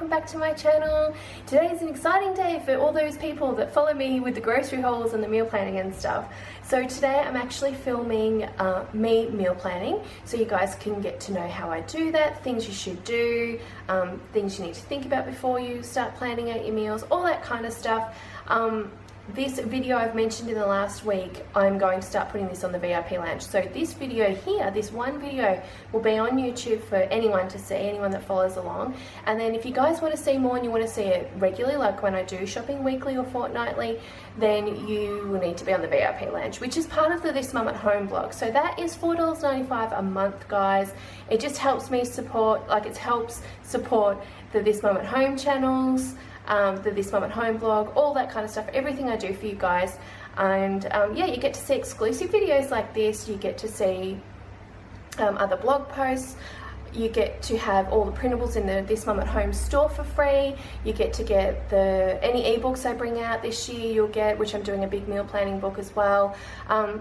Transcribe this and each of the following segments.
welcome back to my channel. Today is an exciting day for all those people that follow me with the grocery hauls and the meal planning and stuff. So today I'm actually filming me meal planning, so you guys can get to know how I do that, things you should do, things you need to think about before you start planning out your meals, all that kind of stuff. This video I've mentioned in the last week, I'm going to start putting this on the VIP Lounge. So this video here, this one video, will be on YouTube for anyone to see, anyone that follows along. And then if you guys want to see more and you want to see it regularly, like when I do shopping weekly or fortnightly, then you will need to be on the VIP Lounge, which is part of the This Mum at Home blog. So that is $4.95 a month, guys. It just helps me support, it helps support the This Mum at Home channels, the This Mum at Home blog, all that kind of stuff, everything I do for you guys. And yeah, you get to see exclusive videos like this, you get to see other blog posts, you get to have all the printables in the This Mum at Home store for free, you get to get any ebooks I bring out this year you'll get, which I'm doing a big meal planning book as well.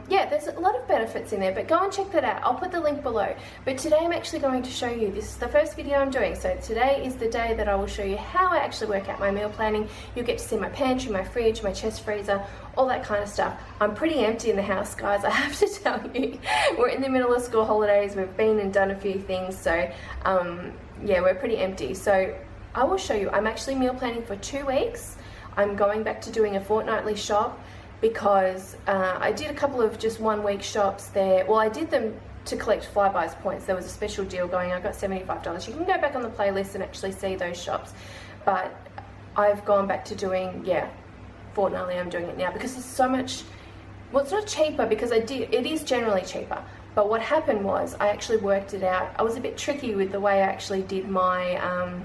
Yeah, there's a lot of benefits in there, but go and check that out. I'll put the link below. But today I'm actually going to show you, this is the first video I'm doing, so today is the day that I will show you how I actually work out my meal planning. You'll get to see my pantry, my fridge, my chest freezer, all that kind of stuff. I'm pretty empty in the house, guys, I have to tell you. We're in the middle of school holidays, we've been and done a few things, so yeah, we're pretty empty. So I will show you. I'm actually meal planning for 2 weeks. I'm going back to doing a fortnightly shop because I did a couple of just 1 week shops there. Well, I did them to collect Flybuys points. There was a special deal going. I got $75. You can go back on the playlist and actually see those shops. But I've gone back to doing, yeah, fortnightly. I'm doing it now because it's so much, well, it's not cheaper because it is generally cheaper. But what happened was I actually worked it out. I was a bit tricky with the way I actually did my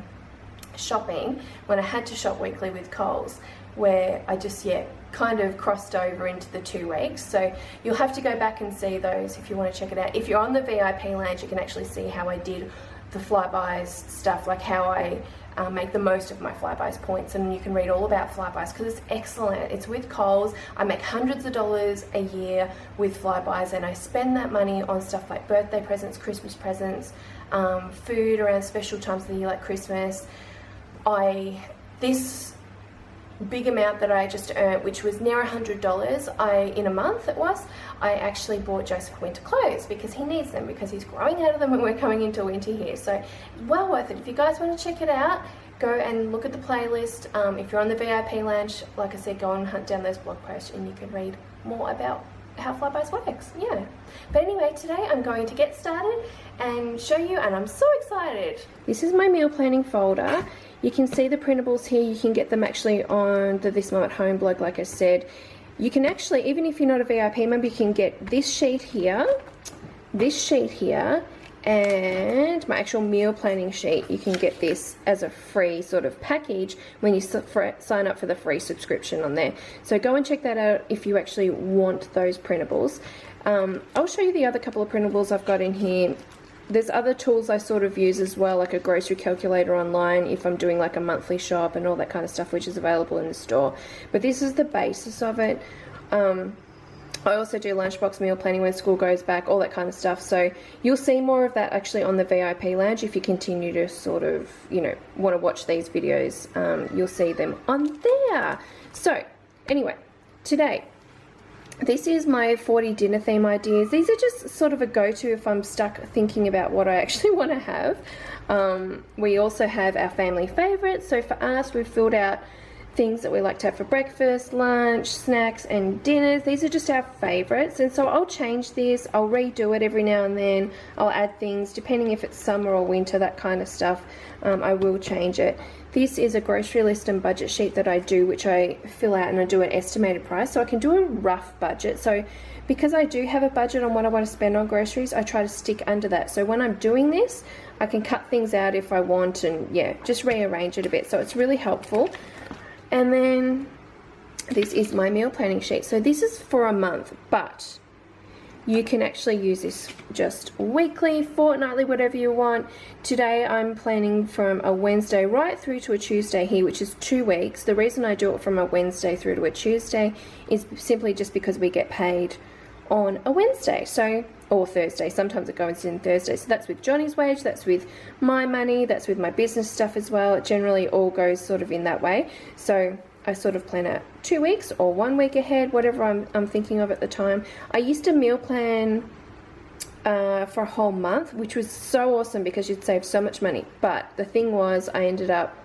shopping when I had to shop weekly with Coles, where I just, yeah, kind of crossed over into the 2 weeks. So you'll have to go back and see those if you want to check it out. If you're on the VIP Lounge, you can actually see how I did the Flybuys stuff, like how I make the most of my Flybuys points, and you can read all about Flybuys because it's excellent. It's with Coles. I make hundreds of dollars a year with Flybuys, and I spend that money on stuff like birthday presents, Christmas presents, food around special times of the year like Christmas. This big amount that I just earned, which was near $100 in a month it was, I actually bought Joseph winter clothes because he needs them, because he's growing out of them when we're coming into winter here. So well worth it. If you guys want to check it out, go and look at the playlist. If you're on the VIP Lounge, like I said, go and hunt down those blog posts and you can read more about how Flybuys works. Yeah. But anyway, today I'm going to get started and show you, and I'm so excited. This is my meal planning folder. You can see the printables here. You can get them actually on the This Mum at Home blog, like I said. You can actually, even if you're not a VIP member, you can get this sheet here, and my actual meal planning sheet. You can get this as a free sort of package when you sign up for the free subscription on there. So go and check that out if you actually want those printables. I'll show you the other couple of printables I've got in here. There's other tools I sort of use as well, like a grocery calculator online if I'm doing like a monthly shop and all that kind of stuff, which is available in the store. But this is the basis of it. I also do lunchbox meal planning when school goes back, all that kind of stuff. So you'll see more of that actually on the VIP Lounge if you continue to sort of, you know, want to watch these videos. You'll see them on there. So anyway, today, this is my 40 dinner theme ideas. These are just sort of a go-to if I'm stuck thinking about what I actually want to have. We also have our family favorites. So for us, we've filled out things that we like to have for breakfast, lunch, snacks, and dinners. These are just our favorites. And so I'll change this. I'll redo it every now and then. I'll add things depending if it's summer or winter, that kind of stuff. I will change it. This is a grocery list and budget sheet that I do, which I fill out and I do an estimated price. So I can do a rough budget. So because I do have a budget on what I want to spend on groceries, I try to stick under that. So when I'm doing this, I can cut things out if I want and, yeah, just rearrange it a bit. So it's really helpful. And then this is my meal planning sheet. So this is for a month, but you can actually use this just weekly, fortnightly, whatever you want. Today I'm planning from a Wednesday right through to a Tuesday here, which is 2 weeks. The reason I do it from a Wednesday through to a Tuesday is simply just because we get paid on a Wednesday. So or Thursday. Sometimes it goes in Thursday. So that's with Johnny's wage, that's with my money, that's with my business stuff as well. It generally all goes sort of in that way. So I sort of plan out 2 weeks or 1 week ahead, whatever I'm thinking of at the time. I used to meal plan for a whole month, which was so awesome because you'd save so much money. But the thing was, I ended up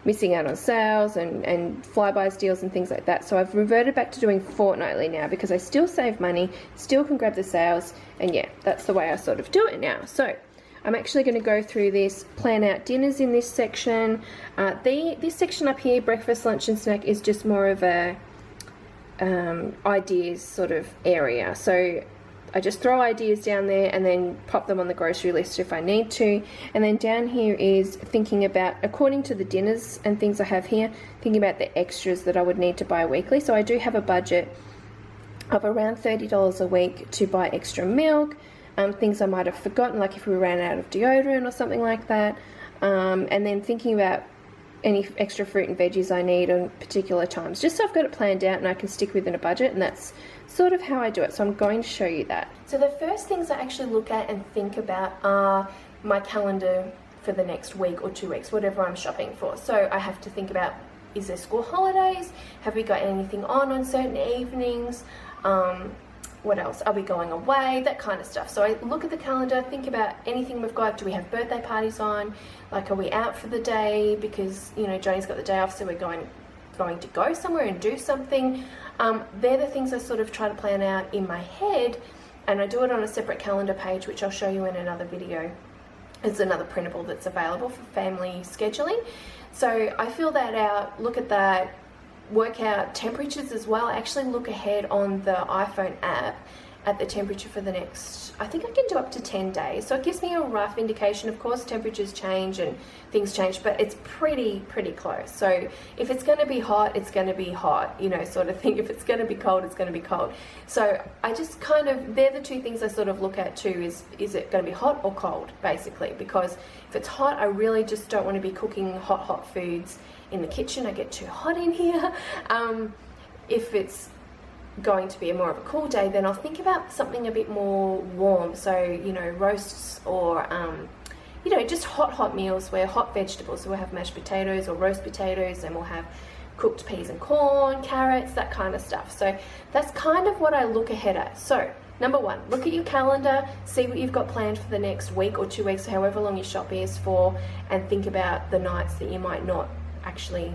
missing out on sales and flybys deals and things like that. So I've reverted back to doing fortnightly now because I still save money, still can grab the sales, and yeah, that's the way I sort of do it now. So I'm actually going to go through this, plan out dinners in this section. This section up here, breakfast, lunch and snack, is just more of a ideas sort of area. So I just throw ideas down there and then pop them on the grocery list if I need to. And then down here is thinking about, according to the dinners and things I have here, thinking about the extras that I would need to buy weekly. So I do have a budget of around $30 a week to buy extra milk, things I might have forgotten, like if we ran out of deodorant or something like that. And then thinking about any extra fruit and veggies I need on particular times, just so I've got it planned out and I can stick within a budget, and that's sort of how I do it. So I'm going to show you that. So the first things I actually look at and think about are my calendar for the next week or 2 weeks, whatever I'm shopping for. So I have to think about, is there school holidays? Have we got anything on certain evenings? What else? Are we going away? That kind of stuff. So I look at the calendar, think about anything we've got. Do we have birthday parties on? Like, are we out for the day because, you know, Johnny's got the day off, so we're going to go somewhere and do something. They're the things I sort of try to plan out in my head, and I do it on a separate calendar page, which I'll show you in another video. It's another printable that's available for family scheduling. So I fill that out, look at that, work out temperatures as well. I actually look ahead on the iPhone app at the temperature for the next, I think I can do up to 10 days. So it gives me a rough indication. Of course, temperatures change and things change, but it's pretty close. So if it's going to be hot, it's going to be hot, you know, sort of thing. If it's going to be cold, it's going to be cold. So I just kind of, they're the two things I sort of look at too, is it going to be hot or cold, basically? Because if it's hot, I really just don't want to be cooking hot foods in the kitchen. I get too hot in here. If it's going to be more of a cool day, then I'll think about something a bit more warm. So, you know, roasts or, you know, just hot meals where hot vegetables. So we'll have mashed potatoes or roast potatoes, and we'll have cooked peas and corn, carrots, that kind of stuff. So that's kind of what I look ahead at. So number one, look at your calendar, see what you've got planned for the next week or 2 weeks, however long your shop is for, and think about the nights that you might not actually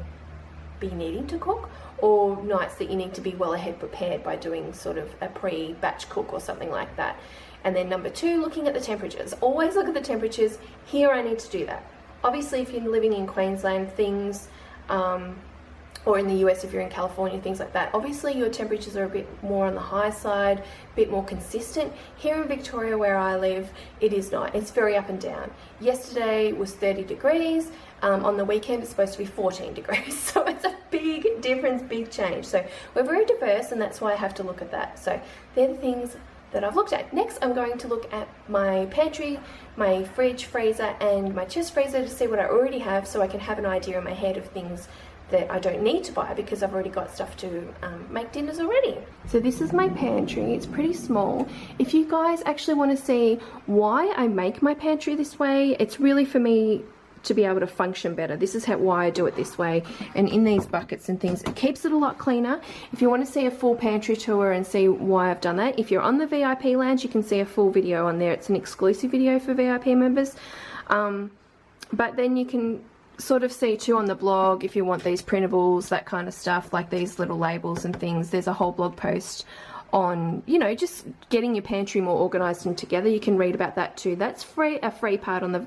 be needing to cook, or nights that you need to be well ahead prepared by doing sort of a pre-batch cook or something like that. And then number two, looking at the temperatures. Always look at the temperatures. Here I need to do that. Obviously, if you're living in Queensland, things, or in the US if you're in California, things like that, obviously your temperatures are a bit more on the high side, a bit more consistent. Here in Victoria where I live, it is not. It's very up and down. Yesterday was 30 degrees. On the weekend it's supposed to be 14 degrees. So it's a big difference, big change. So we're very diverse, and that's why I have to look at that. So they're the things that I've looked at. Next, I'm going to look at my pantry, my fridge, freezer, and my chest freezer to see what I already have, so I can have an idea in my head of things that I don't need to buy because I've already got stuff to make dinners already. So this is my pantry. It's pretty small. If you guys actually want to see why I make my pantry this way, it's really for me to be able to function better. This is why I do it this way, and in these buckets and things. It keeps it a lot cleaner. If you want to see a full pantry tour and see why I've done that, if you're on the VIP lounge, you can see a full video on there. It's an exclusive video for VIP members. But then you can sort of see too on the blog, if you want these printables, that kind of stuff, like these little labels and things. There's a whole blog post on, you know, just getting your pantry more organized and together. You can read about that too. That's a free part on the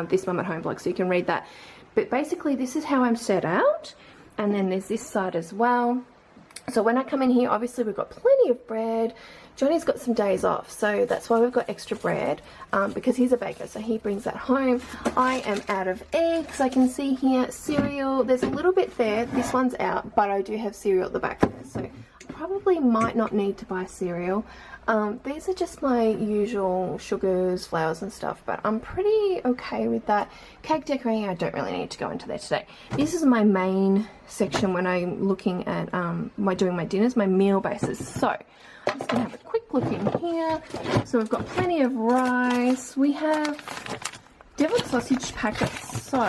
This Mum at Home blog, so you can read that. But basically this is how I'm set out, and then there's this side as well. So when I come in here, obviously we've got plenty of bread. Johnny's got some days off, so that's why we've got extra bread, because he's a baker, so he brings that home. I am out of eggs. I can see here cereal. There's a little bit there. This one's out, but I do have cereal at the back there, so I probably might not need to buy cereal. These are just my usual sugars, flours and stuff, but I'm pretty okay with that. Cake decorating, I don't really need to go into there today. This is my main section when I'm looking at doing my dinners, my meal bases. So I'm just going to have a quick look in here. So we've got plenty of rice. We have deviled sausage packets. So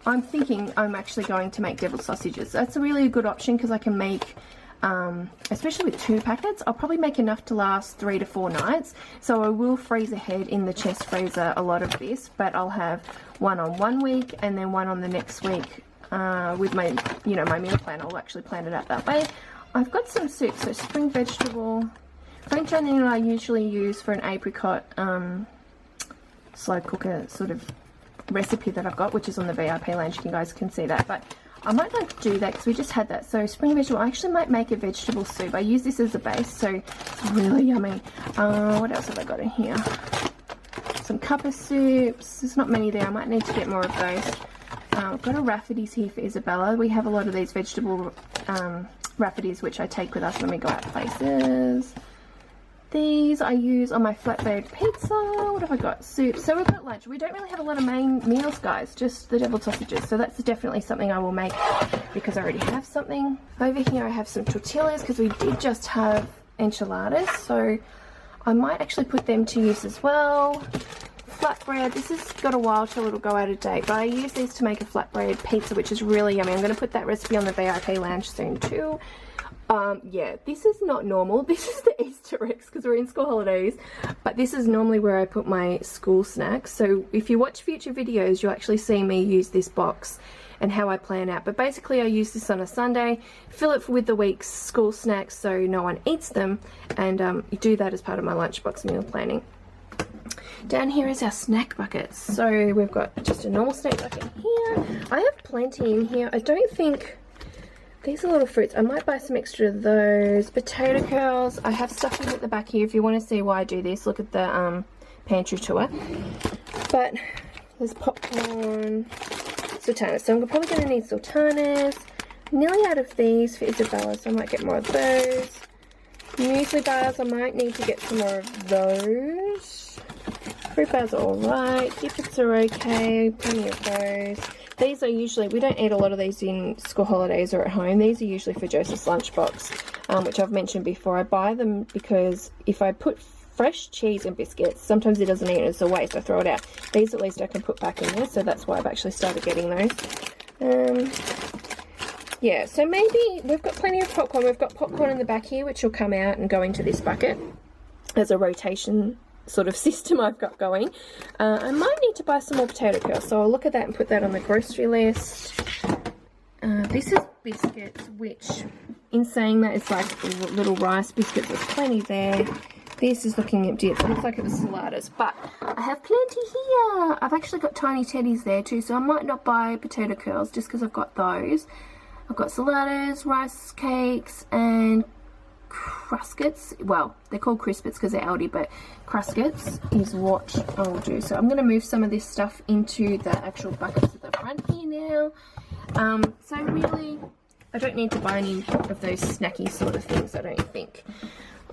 I'm thinking I'm actually going to make deviled sausages. That's a really good option because I can make, especially with 2 packets, I'll probably make enough to last 3 to 4 nights. So I will freeze ahead in the chest freezer a lot of this, but I'll have one on 1 week and then one on the next week with my, my meal plan. I'll actually plan it out that way. I've got some soup, so spring vegetable, French onion I usually use for an apricot slow cooker sort of recipe that I've got, which is on the VIP lounge. You guys can see that, but I might like to do that because we just had that. So spring vegetable, I actually might make a vegetable soup. I use this as a base, so it's really yummy. What else have I got in here? Some cuppa soups. There's not many there. I might need to get more of those. I've got a raffities here for Isabella. We have a lot of these vegetable raffities which I take with us when we go out places. These I use on my flatbread pizza. What have I got? Soup. So we've got lunch. We don't really have a lot of main meals, guys, just the deviled sausages. So that's definitely something I will make because I already have something. Over here I have some tortillas because we did just have enchiladas. So I might actually put them to use as well. Flatbread. This has got a while till it'll go out of date, but I use these to make a flatbread pizza, which is really yummy. I'm going to put that recipe on the VIP lounge soon too. Yeah, this is not normal. This is the Easter eggs because we're in school holidays, but this is normally where I put my school snacks. So if you watch future videos, you'll actually see me use this box and how I plan out. But basically I use this on a Sunday, fill it with the week's school snacks so no one eats them, and you do that as part of my lunchbox meal planning. Down here is our snack buckets. So we've got just a normal snack bucket here. I have plenty in here. I don't think... These are little fruits. I might buy some extra of those. Potato curls. I have stuff in at the back here. If you want to see why I do this, look at the pantry tour. But there's popcorn, sultanas. So I'm probably going to need sultanas. Nearly out of these for Isabella, so I might get more of those. Muesli bars. I might need to get some more of those. Fruit bars are alright. Dippets are okay. Plenty of those. These are usually, we don't eat a lot of these in school holidays or at home. These are usually for Joseph's lunchbox, which I've mentioned before. I buy them because if I put fresh cheese and biscuits, sometimes he doesn't eat it, it's a waste, I throw it out. These at least I can put back in there, so that's why I've actually started getting those. Yeah, so maybe we've got plenty of popcorn. We've got popcorn in the back here, which will come out and go into this bucket as a rotation sort of system I've got going. I might need to buy some more potato curls, so I'll look at that and put that on the grocery list. This is biscuits, which in saying that it's like little rice biscuits, there's plenty there. This is looking empty. It looks like it was saladas, but I have plenty here. I've actually got tiny teddies there too, so I might not buy potato curls just because I've got those. I've got saladas, rice cakes, and Cruscets. Well, they're called Crispets because they're Aldi, but Cruscets is what I'll do. So I'm going to move some of this stuff into the actual buckets at the front here now. So really, I don't need to buy any of those snacky sort of things, I don't think.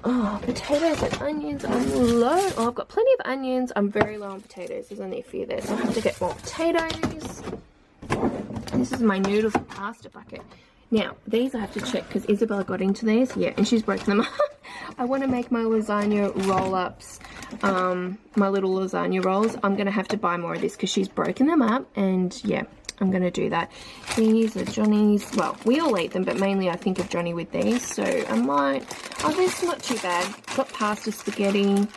Oh, potatoes and onions. I'm low. Oh, I've got plenty of onions. I'm very low on potatoes. There's only a few there, so I have to get more potatoes. This is my noodles and pasta bucket. Now, these I have to check because Isabella got into these. Yeah, and she's broken them up. I want to make my lasagna roll-ups, my little lasagna rolls. I'm going to have to buy more of this because she's broken them up. And, yeah, I'm going to do that. These are Johnny's. Well, we all eat them, but mainly I think of Johnny with these. So I might... Oh, this is not too bad. Got pasta, spaghetti.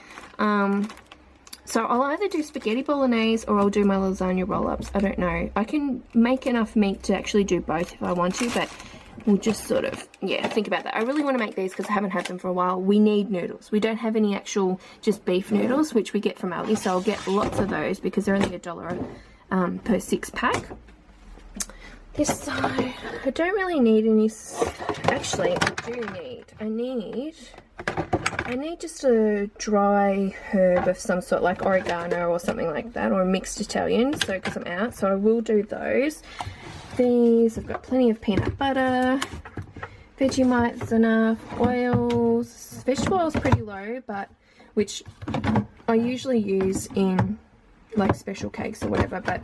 So I'll either do spaghetti bolognese or I'll do my lasagna roll-ups. I don't know. I can make enough meat to actually do both if I want to, but we'll just sort of, yeah, think about that. I really want to make these because I haven't had them for a while. We need noodles. We don't have any actual just beef noodles, which we get from Aldi, so I'll get lots of those because they're only $1 per 6-pack. This side, I don't really need any. Actually, I need just a dry herb of some sort, like oregano or something like that, or a mixed Italian, so because I'm out, so I will do those. These, I've got plenty of peanut butter, Vegemite's enough, oils, vegetable oil's pretty low, but which I usually use in like special cakes or whatever, but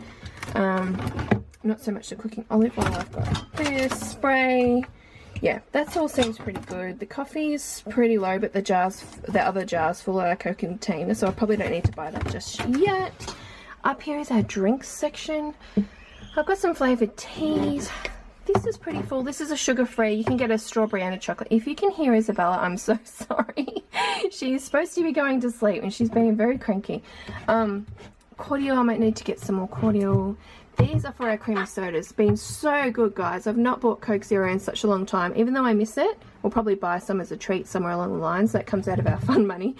not so much the cooking. Olive oil, I've got this, spray, yeah, that all seems pretty good. The coffee is pretty low, but the other jar's full like a container, so I probably don't need to buy that just yet. Up here is our drinks section. I've got some flavoured teas. This is pretty full. This is a sugar-free. You can get a strawberry and a chocolate. If you can hear Isabella, I'm so sorry. She's supposed to be going to sleep and she's being very cranky. Cordial, I might need to get some more cordial. These are for our creamy sodas. It's been so good, guys. I've not bought Coke Zero in such a long time. Even though I miss it, we'll probably buy some as a treat somewhere along the lines. That comes out of our fun money.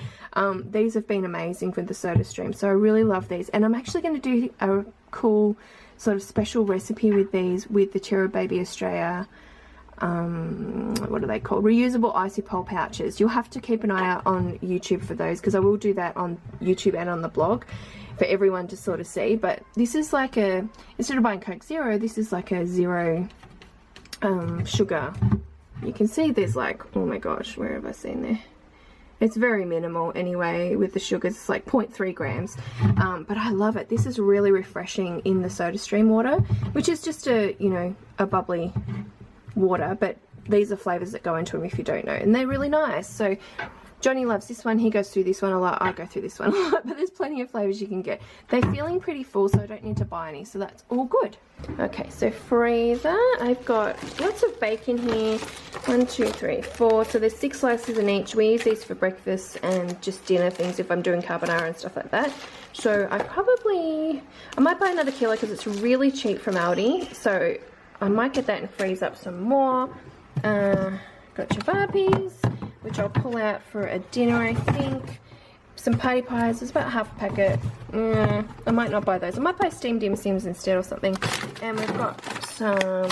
These have been amazing with the soda stream. So I really love these. And I'm actually going to do a cool sort of special recipe with these, with the Terra Baby Australia, what are they called? Reusable icy pole pouches. You'll have to keep an eye out on YouTube for those, because I will do that on YouTube and on the blog for everyone to sort of see. But this is like a, instead of buying Coke Zero, this is like a zero sugar. You can see there's like, oh my gosh, where have I seen there? It's very minimal anyway with the sugars. It's like 0.3 grams. But I love it. This is really refreshing in the soda stream water, which is just a, you know, a bubbly water. But these are flavours that go into them if you don't know. And they're really nice. So Johnny loves this one. He goes through this one a lot. I go through this one a lot. But there's plenty of flavours you can get. They're feeling pretty full, so I don't need to buy any. So that's all good. Okay, so freezer. I've got lots of bacon here. 1, 2, 3, 4. So there's 6 slices in each. We use these for breakfast and just dinner things if I'm doing carbonara and stuff like that. So I might buy another kilo because it's really cheap from Aldi. So I might get that and freeze up some more. Got chababis, which I'll pull out for a dinner, I think. Some party pies. There's about half a packet. I might not buy those. I might buy steamed dim sims instead or something. And we've got some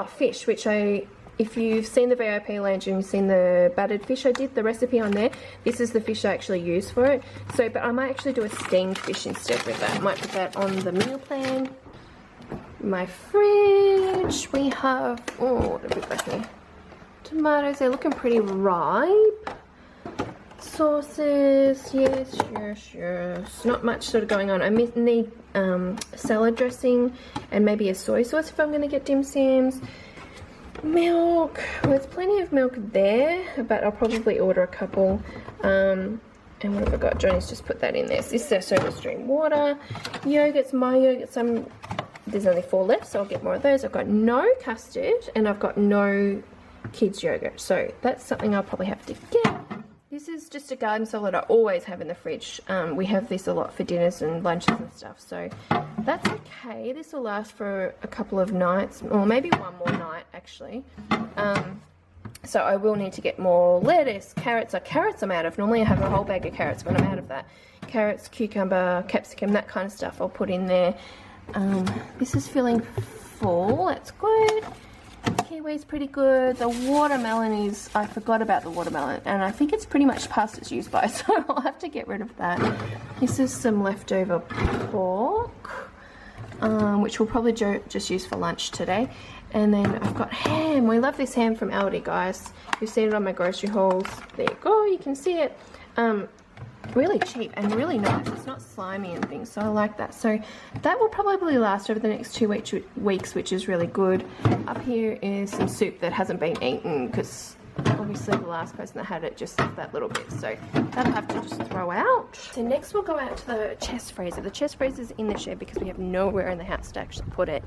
fish, which if you've seen the VIP lounge and you've seen the battered fish, I did the recipe on there. This is the fish I actually use for it. So, but I might actually do a steamed fish instead with that. I might put that on the meal plan. My fridge, we have, oh, what have we got here? Tomatoes, they're looking pretty ripe. Sauces, yes. Not much sort of going on. I need salad dressing and maybe a soy sauce if I'm going to get dim sims. Milk, well, there's plenty of milk there, but I'll probably order a couple. And what have I got? Johnny's just put that in there. So this is their soda stream water. Yogurts, my yogurt, there's only 4 left, so I'll get more of those. I've got no custard and I've got no kids yogurt, so that's something I'll probably have to get. This is just a garden salad I always have in the fridge. We have this a lot for dinners and lunches and stuff, so that's okay. This will last for a couple of nights, or maybe one more night actually. So I will need to get more lettuce, carrots. Carrots I'm out of. Normally I have a whole bag of carrots, but I'm out of that. Carrots, cucumber, capsicum, that kind of stuff I'll put in there. This is feeling full. That's good. Kiwi's pretty good. The watermelon is, I forgot about the watermelon, and I think it's pretty much past its use by, so I'll have to get rid of that. This is some leftover pork, which we'll probably just use for lunch today. And then I've got ham. We love this ham from Aldi, guys. You've seen it on my grocery hauls. There you go, you can see it. Really cheap and really nice. It's not slimy and things, so I like that. So that will probably last over the next 2 weeks, which is really good. Up here is some soup that hasn't been eaten because obviously the last person that had it just left that little bit, so that'll have to just throw out. So next we'll go out to the chest freezer. The chest freezer is in the shed because we have nowhere in the house to actually put it,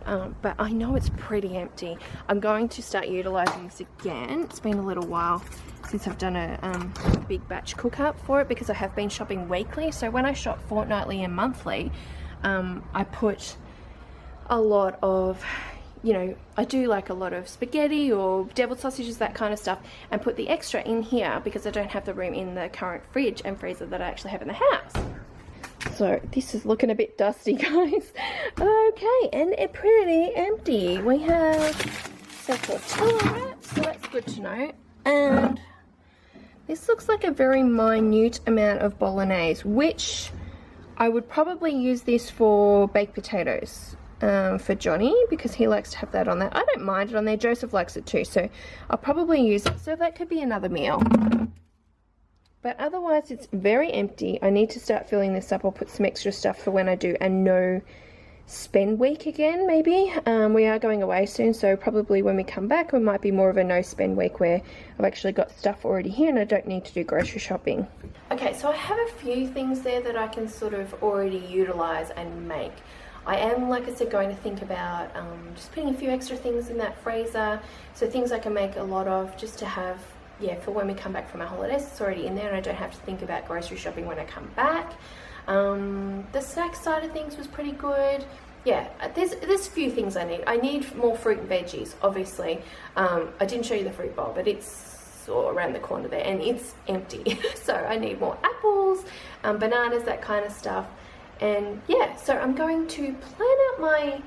but I know it's pretty empty. I'm going to start utilizing this again. It's been a little while since I've done a big batch cook up for it because I have been shopping weekly. So when I shop fortnightly and monthly, I put a lot of, you know, I do like a lot of spaghetti or deviled sausages, that kind of stuff, and put the extra in here because I don't have the room in the current fridge and freezer that I actually have in the house. So this is looking a bit dusty, guys. Okay, and it's pretty empty. We have some tortilla wraps, so that's good to know. And this looks like a very minute amount of bolognese, which I would probably use this for baked potatoes for Johnny because he likes to have that on there. I don't mind it on there. Joseph likes it too, so I'll probably use it. So that could be another meal. But otherwise, it's very empty. I need to start filling this up. I'll put some extra stuff for when I do, and no spend week again, maybe. We are going away soon, so probably when we come back, it might be more of a no spend week where I've actually got stuff already here and I don't need to do grocery shopping. Okay, so I have a few things there that I can sort of already utilize and make. I am, like I said, going to think about just putting a few extra things in that freezer, so things I can make a lot of just to have, yeah, for when we come back from our holidays. It's already in there and I don't have to think about grocery shopping when I come back. The snack side of things was pretty good. Yeah, there's a few things I need. I need more fruit and veggies, obviously. I didn't show you the fruit bowl, but it's around the corner there and it's empty. So I need more apples, bananas, that kind of stuff. And yeah, so I'm going to plan out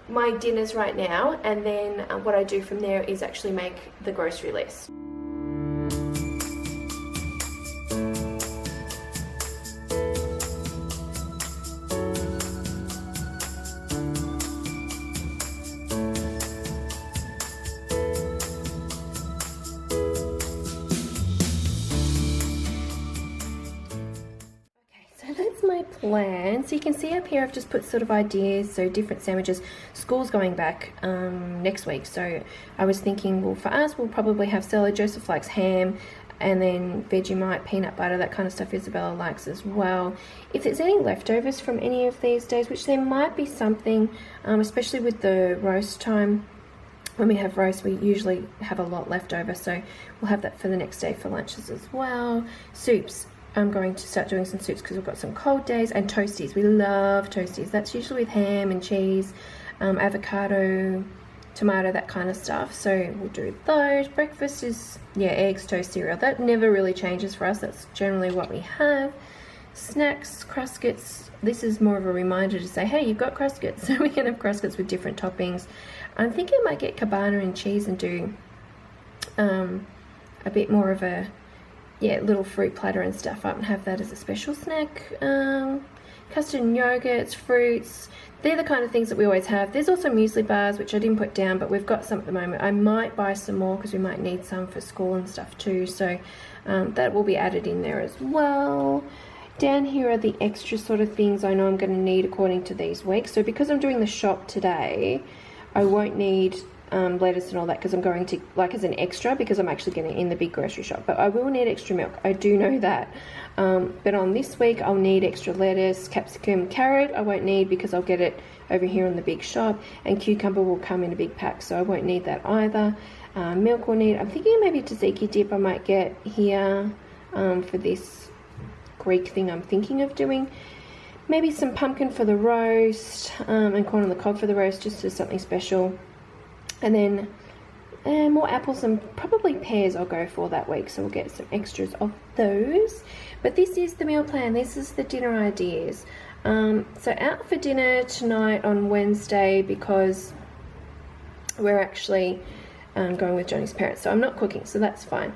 my dinners right now, and then what I do from there is actually make the grocery list. My plan. So you can see up here I've just put sort of ideas, so different sandwiches. School's going back next week, so I was thinking, well, for us we'll probably have salad. Joseph likes ham, and then Vegemite, peanut butter, that kind of stuff Isabella likes as well. If there's any leftovers from any of these days, which there might be something, especially with the roast time. When we have roast, we usually have a lot left over, so we'll have that for the next day for lunches as well. Soups. I'm going to start doing some soups because we've got some cold days, and toasties. We love toasties. That's usually with ham and cheese, avocado, tomato, that kind of stuff. So we'll do those. Breakfast is, yeah, eggs, toast, cereal. That never really changes for us. That's generally what we have. Snacks, Cruskets. This is more of a reminder to say, hey, you've got Cruskets. So we can have Cruskets with different toppings. I'm thinking I might get cabana and cheese and do a bit more of a, yeah, little fruit platter and stuff up and have that as a special snack. Custard and yogurts, fruits, they're the kind of things that we always have. There's also muesli bars, which I didn't put down, but we've got some at the moment. I might buy some more because we might need some for school and stuff too, so that will be added in there as well. Down here are the extra sort of things I know I'm going to need according to these weeks. So because I'm doing the shop today, I won't need lettuce and all that because I'm going to, like, as an extra, because I'm actually getting in the big grocery shop. But I will need extra milk, I do know that. But on this week I'll need extra lettuce, capsicum, carrot I won't need because I'll get it over here in the big shop, and cucumber will come in a big pack, so I won't need that either. Milk will need, I'm thinking maybe tzatziki dip I might get here for this Greek thing I'm thinking of doing. Maybe some pumpkin for the roast, and corn on the cob for the roast, just as something special. And then more apples and probably pears I'll go for that week, so we'll get some extras of those. But this is the meal plan, this is the dinner ideas. So out for dinner tonight on Wednesday because we're actually going with Johnny's parents, so I'm not cooking, so that's fine.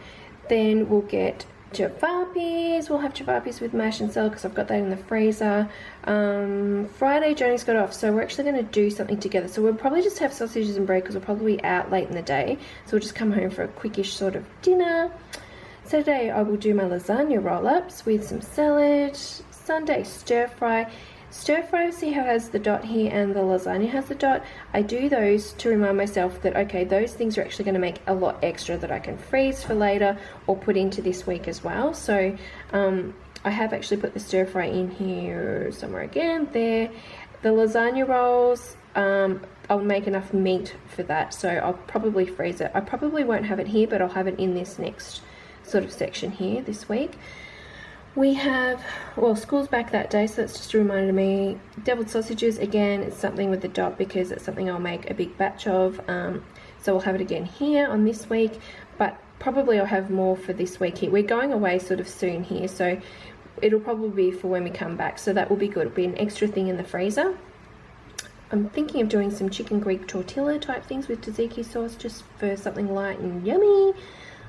Then we'll get javapis. We'll have javapis with mash and salad because I've got that in the freezer. Friday Johnny's got off, so we're actually going to do something together. So we'll probably just have sausages and bread because we'll probably be out late in the day, so we'll just come home for a quickish sort of dinner. Saturday I will do my lasagna roll-ups with some salad. Sunday stir fry. Stir fry, see how it has the dot here and the lasagna has the dot. I do those to remind myself that, okay, those things are actually going to make a lot extra that I can freeze for later or put into this week as well. So I have actually put the stir fry in here somewhere again, there. The lasagna rolls, I'll make enough meat for that, so I'll probably freeze it. I probably won't have it here, but I'll have it in this next sort of section here this week. We have, well, school's back that day, so that's just a reminder to me. Deviled sausages, again, it's something with the dot because it's something I'll make a big batch of. So we'll have it again here on this week, but probably I'll have more for this week here. We're going away sort of soon here, so it'll probably be for when we come back, so that will be good. It'll be an extra thing in the freezer. I'm thinking of doing some chicken Greek tortilla type things with tzatziki sauce just for something light and yummy.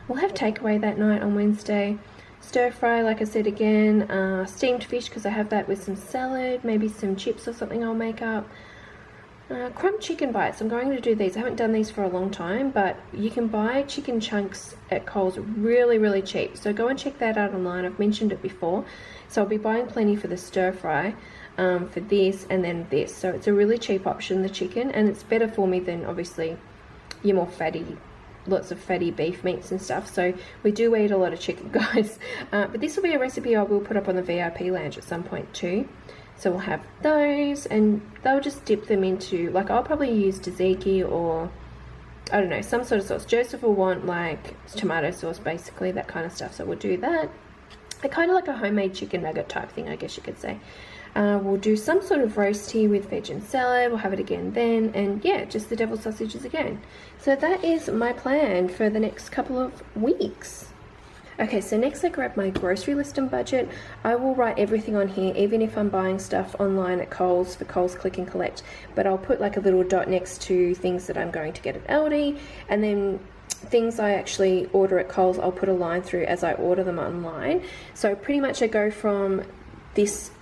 We'll have takeaway that night on Wednesday. Stir fry, like I said again, steamed fish because I have that with some salad, maybe some chips or something I'll make up. crumb chicken bites. I'm going to do these. I haven't done these for a long time, but you can buy chicken chunks at Coles really cheap. So go and check that out online. I've mentioned it before. So I'll be buying plenty for the stir fry, for this and then this. So it's a really cheap option, the chicken, and it's better for me than obviously your more fatty, lots of fatty beef meats and stuff. So we do eat a lot of chicken, guys. But this will be a recipe I will put up on the VIP lounge at some point too. So we'll have those, and they'll just dip them into, like, I'll probably use tzatziki or, I don't know, some sort of sauce. Joseph will want, like, tomato sauce, basically, that kind of stuff. So we'll do that. Kind of like a homemade chicken nugget type thing, I guess you could say. We'll do some sort of roast here with veg and salad. We'll have it again then. And, yeah, just the deviled sausages again. So that is my plan for the next couple of weeks. Okay, so next I grab my grocery list and budget. I will write everything on here, even if I'm buying stuff online at Coles for Coles Click and Collect. But I'll put like a little dot next to things that I'm going to get at Aldi, and then things I actually order at Coles, I'll put a line through as I order them online. So pretty much I go from this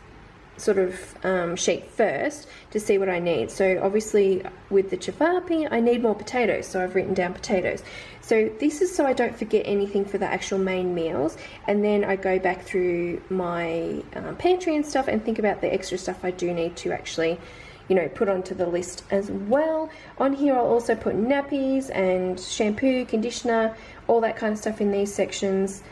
sort of sheet first to see what I need. So obviously with the chapati, I need more potatoes, so I've written down potatoes. So this is so I don't forget anything for the actual main meals, and then I go back through my pantry and stuff and think about the extra stuff I do need to actually, you know, put onto the list as well. On here I'll also put nappies and shampoo, conditioner, all that kind of stuff in these sections.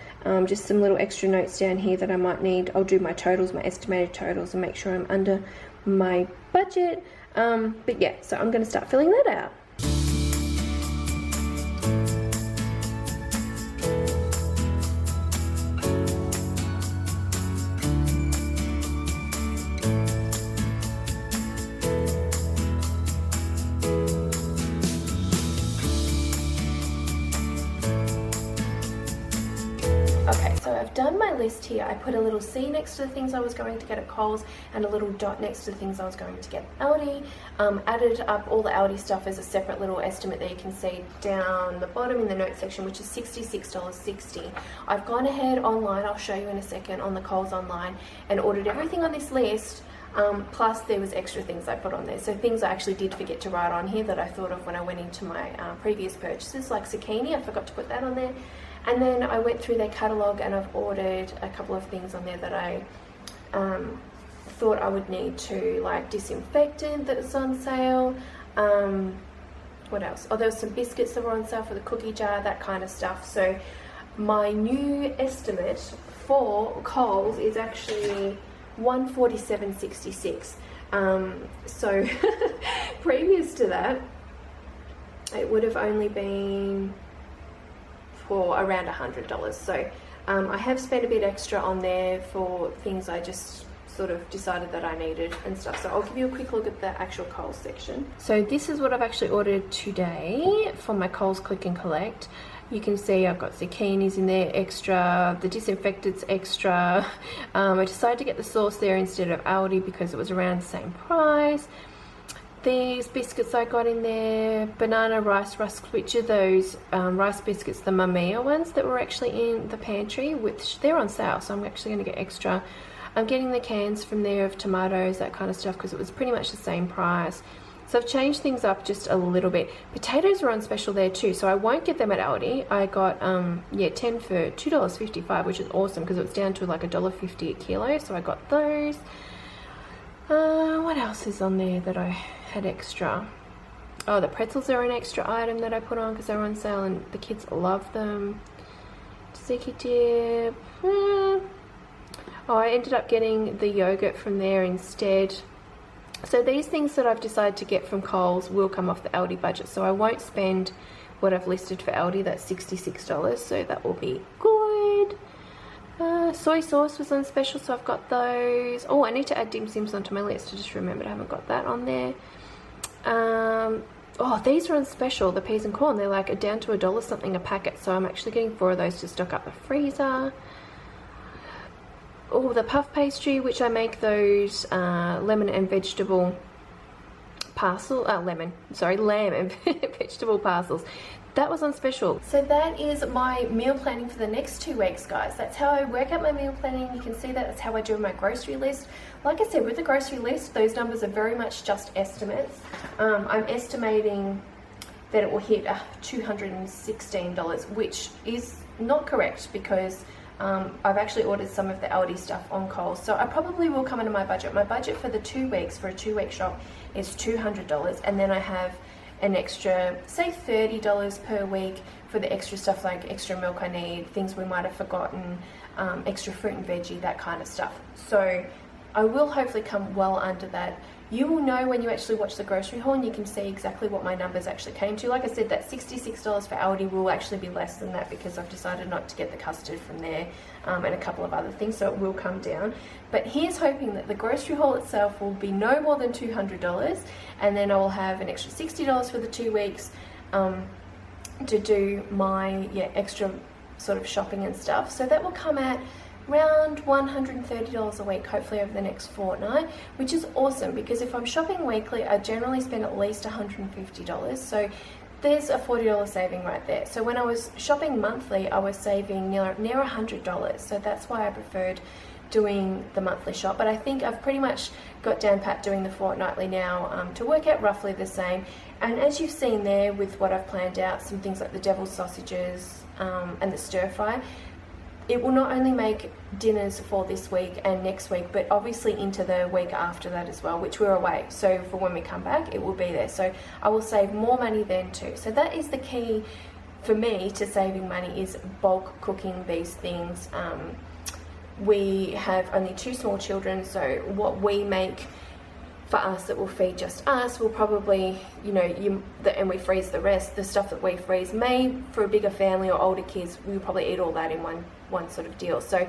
Just some little extra notes down here that I might need. I'll do my totals, my estimated totals, and make sure I'm under my budget. But yeah, so I'm going to start filling that out. Okay, so I've done my list here. I put a little C next to the things I was going to get at Coles and a little dot next to the things I was going to get at Aldi. Added up all the Aldi stuff as a separate little estimate that you can see down the bottom in the notes section, which is $66.60. I've gone ahead online, I'll show you in a second, on the Coles online, and ordered everything on this list. Plus there was extra things I put on there. So things I actually did forget to write on here that I thought of when I went into my previous purchases, like zucchini, I forgot to put that on there. And then I went through their catalogue and I've ordered a couple of things on there that I thought I would need to, like disinfectant that was on sale. What else? Oh, there was some biscuits that were on sale for the cookie jar, that kind of stuff. So my new estimate for Coles is actually $147.66. So previous to that, it would have only been for around $100. So I have spent a bit extra on there for things I just sort of decided that I needed and stuff. So I'll give you a quick look at the actual Coles section. So this is what I've actually ordered today from my Coles Click and Collect. You can see I've got zucchinis in there extra, the disinfectant's extra. I decided to get the sauce there instead of Aldi because it was around the same price. These biscuits I got in there, banana rice rusks, which are those rice biscuits, the Mamiya ones that were actually in the pantry, which they're on sale, so I'm actually going to get extra. I'm getting the cans from there of tomatoes, that kind of stuff, because it was pretty much the same price. So I've changed things up just a little bit. Potatoes are on special there too, so I won't get them at Aldi. I got 10 for $2.55, which is awesome because it was down to like $1.50 a kilo, so I got those. What else is on there that I had extra? Oh, the pretzels are an extra item that I put on because they were on sale and the kids love them. Tzatziki dip. Oh, I ended up getting the yogurt from there instead. So these things that I've decided to get from Coles will come off the Aldi budget, so I won't spend what I've listed for Aldi, that's $66, so that will be good. Soy sauce was on special, so I've got those. Oh, I need to add dim sims onto my list. I just remembered I haven't got that on there. Oh, these are on special, the peas and corn. They're like down to $1 something a packet, so I'm actually getting 4 of those to stock up the freezer. Oh, the puff pastry, which I make those lemon and vegetable lamb and vegetable parcels. that was on special. So that is my meal planning for the next 2 weeks, guys. That's how I work out my meal planning. You can see that's how I do my grocery list. Like I said, with the grocery list, those numbers are very much just estimates. I'm estimating that it will hit $216, which is not correct because I've actually ordered some of the Aldi stuff on Coles, so I probably will come into my budget. My budget for the 2 weeks for a 2-week shop is $200, and then I have an extra, say $30 per week for the extra stuff like extra milk I need, things we might have forgotten, extra fruit and veggie, that kind of stuff. So I will hopefully come well under that. You will know when you actually watch the grocery haul and you can see exactly what my numbers actually came to. Like I said, that $66 for Aldi will actually be less than that because I've decided not to get the custard from there and a couple of other things, so it will come down. But here's hoping that the grocery haul itself will be no more than $200, and then I will have an extra $60 for the 2 weeks to do my extra sort of shopping and stuff. So that will come at around $130 a week, hopefully over the next fortnight, which is awesome because if I'm shopping weekly, I generally spend at least $150. So there's a $40 saving right there. So when I was shopping monthly, I was saving near $100. So that's why I preferred doing the monthly shop. But I think I've pretty much got down pat doing the fortnightly now to work out roughly the same. And as you've seen there with what I've planned out, some things like the devil's sausages and the stir fry, it will not only make dinners for this week and next week, but obviously into the week after that as well, which we're away. So for when we come back, it will be there. So I will save more money then too. So that is the key for me to saving money, is bulk cooking these things. We have only 2 small children, so what we make for us that will feed just us will probably, and we freeze the rest. The stuff that we freeze may, for a bigger family or older kids, we'll probably eat all that in one sort of deal. So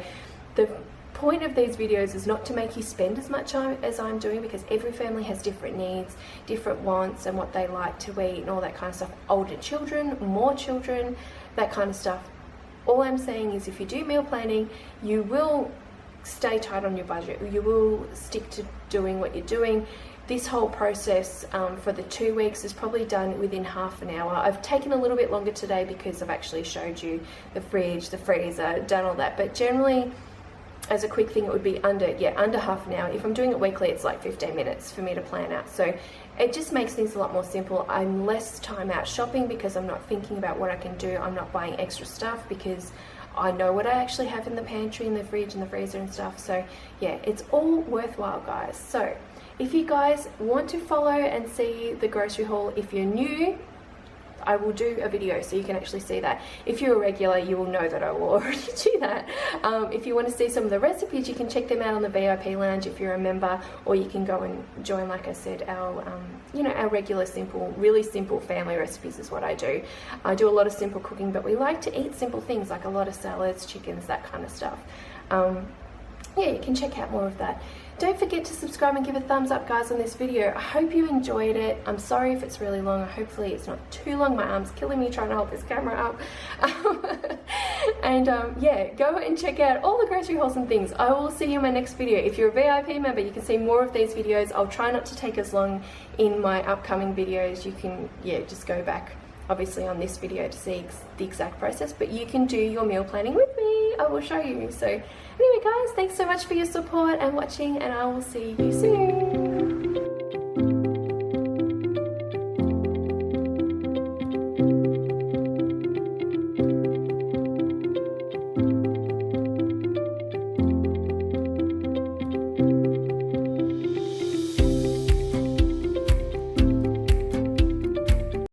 the point of these videos is not to make you spend as much as I'm doing, because every family has different needs, different wants, and what they like to eat and all that kind of stuff. Older children, more children, that kind of stuff. All I'm saying is if you do meal planning, you will stay tight on your budget. You will stick to doing what you're doing. This whole process for the 2 weeks is probably done within half an hour. I've taken a little bit longer today because I've actually showed you the fridge, the freezer, done all that. But generally, as a quick thing, it would be under half an hour. If I'm doing it weekly, it's like 15 minutes for me to plan out. So it just makes things a lot more simple. I'm less time out shopping because I'm not thinking about what I can do. I'm not buying extra stuff because I know what I actually have in the pantry and the fridge and the freezer and stuff. So yeah, it's all worthwhile, guys. So if you guys want to follow and see the grocery haul, if you're new, I will do a video so you can actually see that. If you're a regular, you will know that I will already do that. If you want to see some of the recipes, you can check them out on the VIP lounge if you're a member, or you can go and join, like I said, our our regular simple, really simple family recipes is what I do. I do a lot of simple cooking, but we like to eat simple things like a lot of salads, chickens, that kind of stuff. Yeah, you can check out more of that. Don't forget to subscribe and give a thumbs up, guys, on this video. I hope you enjoyed it. I'm sorry if it's really long. Hopefully it's not too long. My arm's killing me trying to hold this camera up. And yeah, go and check out all the grocery hauls and things. I will see you in my next video. If you're a VIP member, you can see more of these videos. I'll try not to take as long in my upcoming videos. You can, just go back obviously on this video to see the exact process, but you can do your meal planning with me. I will show you. So anyway, guys, thanks so much for your support and watching, and I will see you soon.